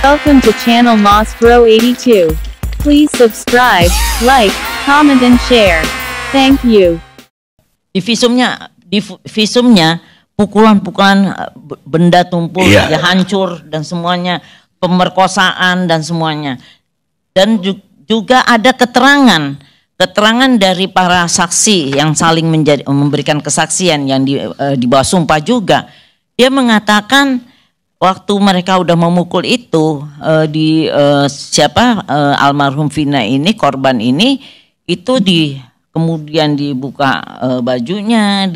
Welcome to channel Nostro82. Please subscribe, like, comment, and share. Thank you. Di visumnya pukulan-pukulan, benda tumpul, ya hancur dan semuanya, pemerkosaan dan semuanya. Dan juga ada keterangan dari para saksi yang saling memberikan kesaksian yang di bawah sumpah juga. Dia mengatakan waktu mereka udah memukul itu almarhum Vina ini, korban ini, itu kemudian dibuka bajunya,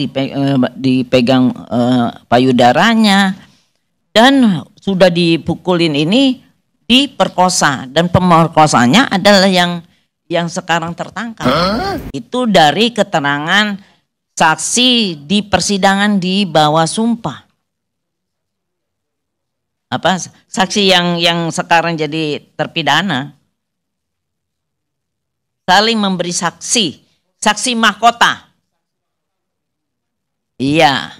dipegang payudaranya, dan sudah dipukulin ini diperkosa, dan pemerkosanya adalah yang sekarang tertangkap. Itu dari keterangan saksi di persidangan di bawah sumpah. Saksi yang sekarang jadi terpidana saling memberi saksi mahkota. Iya.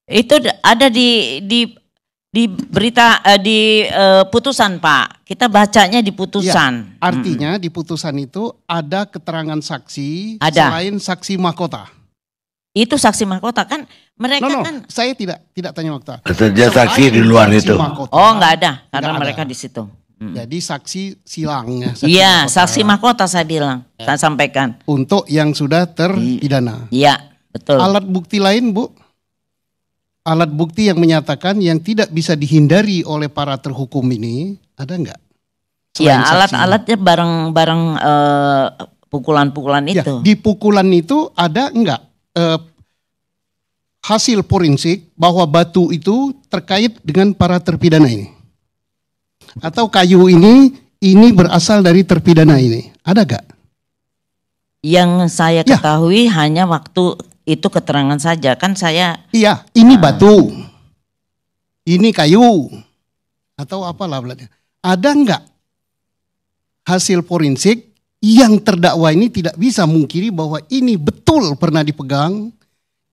Itu ada di berita di putusan, Pak. Kita bacanya di putusan. Ya, artinya di putusan itu ada keterangan saksi selain saksi mahkota. Itu saksi mahkota kan mereka kan. Saya tidak tanya mahkota. Dia saksi di luar itu. Mahkota, nggak ada karena mereka di situ. Jadi saksi silangnya. Iya, saksi mahkota saya bilang, saya sampaikan. Untuk yang sudah terpidana. Iya, betul. Alat bukti lain, Bu? Alat bukti yang menyatakan yang tidak bisa dihindari oleh para terhukum ini ada nggak? Iya, alat-alatnya barang pukulan-pukulan itu. Ya, di pukulan itu ada enggak hasil forensik bahwa batu itu terkait dengan para terpidana ini? Atau kayu ini berasal dari terpidana ini? Ada enggak? Yang saya ketahui hanya waktu itu keterangan saja, kan saya. Iya, ini batu, ini kayu, atau apalah. Ada enggak hasil forensik yang terdakwa ini tidak bisa mungkiri bahwa ini betul pernah dipegang,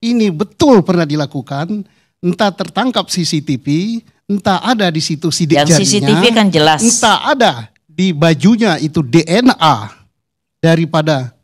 ini betul pernah dilakukan, entah tertangkap CCTV, entah ada di situ sidik jarinya. Yang CCTV kan jelas. Entah ada di bajunya itu DNA daripada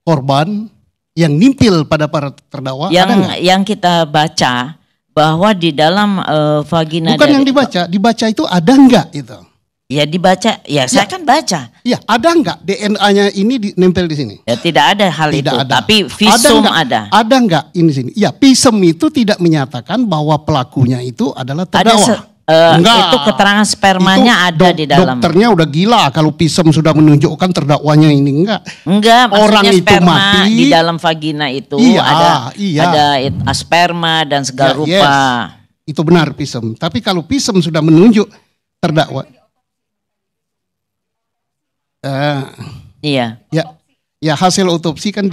korban yang nimpil pada para terdakwa. Yang kita baca bahwa di dalam vagina. Bukan yang dibaca itu ada enggak itu? Ya dibaca, saya kan baca. Ya, ada enggak DNA-nya ini nempel di sini? Ya tidak ada hal itu, tapi visum ada. Ada enggak ini sini? Ya, visum itu tidak menyatakan bahwa pelakunya itu adalah terdakwa. Enggak. Itu keterangan spermanya ada di dalam. Dokternya udah gila kalau visum sudah menunjukkan terdakwanya ini enggak. Enggak, orang itu sperma mati di dalam vagina itu ada sperma dan segala rupa. Yes, itu benar visum. Tapi kalau visum sudah menunjuk terdakwa. Iya. Ya hasil otopsi kan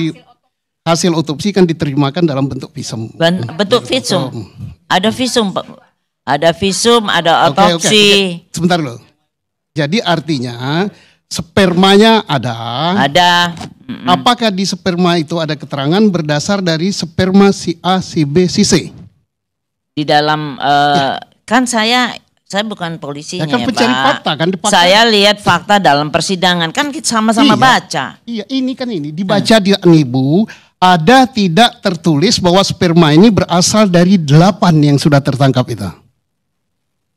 diterimakan dalam bentuk visum. Bentuk visum. Ada visum, Pak. Ada visum, ada otopsi. Oke. Sebentar loh. Jadi artinya spermanya ada. Ada. Apakah di sperma itu ada keterangan berdasar dari sperma si A, si B, si C? Di dalam kan saya bukan polisinya kan pencari fakta kan. Saya lihat fakta dalam persidangan kan kita sama-sama baca. Iya, ini dibaca di Anibu ada tidak tertulis bahwa sperma ini berasal dari 8 yang sudah tertangkap itu.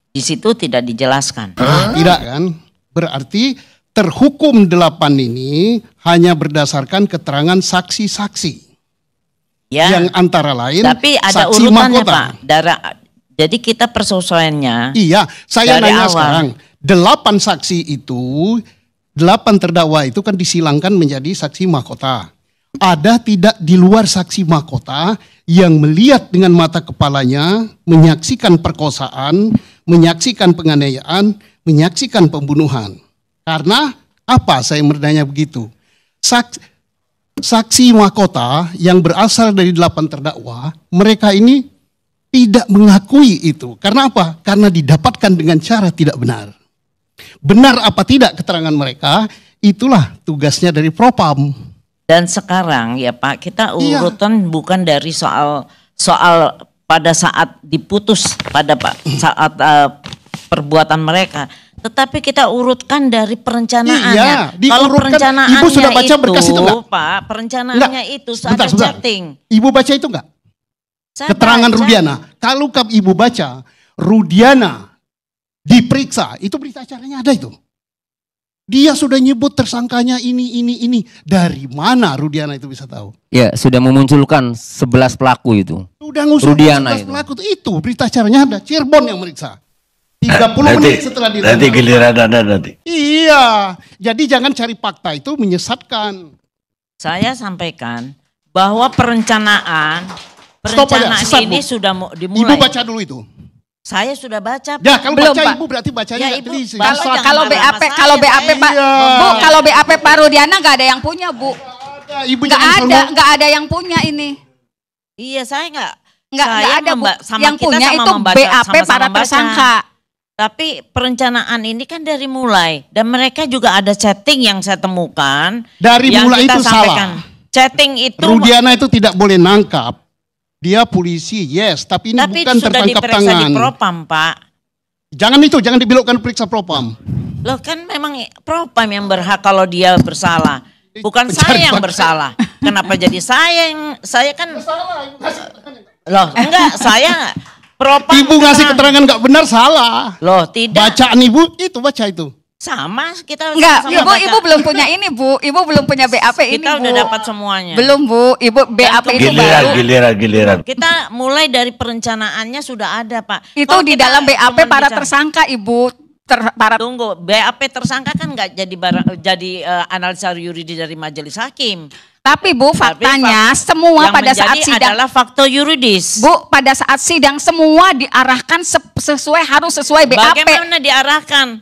Di situ tidak dijelaskan. Tidak kan? Berarti terhukum 8 ini hanya berdasarkan keterangan saksi-saksi. Ya. Yang antara lain tapi ada saksi urutannya, mahkota. Pak. Jadi kita persesuaiannya. Iya, saya nanya awal. sekarang. 8 saksi itu, 8 terdakwa itu kan disilangkan menjadi saksi mahkota. Ada tidak di luar saksi mahkota yang melihat dengan mata kepalanya, menyaksikan perkosaan, menyaksikan penganiayaan, menyaksikan pembunuhan. Karena apa saya bertanya begitu? Saksi mahkota yang berasal dari 8 terdakwa, mereka ini tidak mengakui itu. Karena apa? Karena didapatkan dengan cara tidak benar. Benar apa tidak keterangan mereka, itulah tugasnya dari Propam. Dan sekarang ya Pak, kita urutan bukan dari soal soal pada saat diputus pada saat perbuatan mereka, tetapi kita urutkan dari perencanaannya. Iya, kalau perencanaannya Ibu sudah baca berkas itu enggak? Pak, perencanaannya itu ada chatting. Ibu baca itu enggak? Saya Keterangan baca. Rudiana. Kalau ibu baca, Rudiana diperiksa, itu berita acaranya ada itu. Dia sudah nyebut tersangkanya ini. Dari mana Rudiana itu bisa tahu? Ya, sudah memunculkan 11 pelaku itu. Sudah ngusul Rudiana 11 pelaku itu. Berita acaranya ada. Cirebon yang meriksa. 30 menit setelah dilakukan. Nanti giliran Anda nanti. Iya. Jadi jangan cari fakta itu menyesatkan. Saya sampaikan bahwa perencanaan ini sudah dimulai. Ibu baca dulu itu. Saya sudah baca. Ya, kalau Belum, baca Pak. Ibu berarti bacanya Ya, Ibu, teliti. Kalau BAP Pak, Bu, kalau BAP Pak Rudiana nggak ada yang punya, Bu. Ibu jangan Nggak ada yang punya ini. Iya, saya nggak Ada, Bu. sama Yang kita punya sama itu membaca, BAP sama-sama para baca. tersangka. Tapi perencanaan ini kan dari mulai, dan mereka juga ada chatting yang saya temukan. Dari yang mulai kita itu sampaikan. salah. Chatting itu. Rudiana itu tidak boleh nangkap. Dia polisi, yes, tapi ini bukan itu sudah tertangkap diperiksa tangan. di Propam, Pak. Jangan dibelokkan periksa Propam. Loh kan memang Propam yang berhak kalau dia bersalah. Bukan saya yang bersalah. Kenapa jadi saya kan. Loh enggak, saya Propam. Ibu ngasih keterangan nggak benar salah. Loh tidak. Bacaan Ibu itu baca itu. Sama kita Enggak, sama-sama Ibu belum punya ini, Bu. Ibu belum punya BAP ini, kita Bu. udah dapat semuanya. Belum, Bu. Ibu BAP itu baru. Giliran. Kita mulai dari perencanaannya sudah ada, Pak. Itu Kalau di kita dalam BAP cuman para bicara- tersangka, Ibu. Tunggu, BAP tersangka kan nggak jadi analisa yuridis dari majelis hakim. Tapi Bu, faktanya semua yang pada saat menjadi sidang, adalah fakta yuridis. Bu, pada saat sidang semua diarahkan harus sesuai BAP. Bagaimana diarahkan?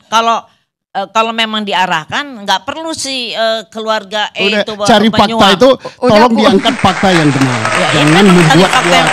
Kalau memang diarahkan, nggak perlu si keluarga Udah itu cari fakta penyuap. itu, tolong Bu. diangkat fakta yang benar. Ya, Jangan memang tadi membuat-buat. fakta- Ya.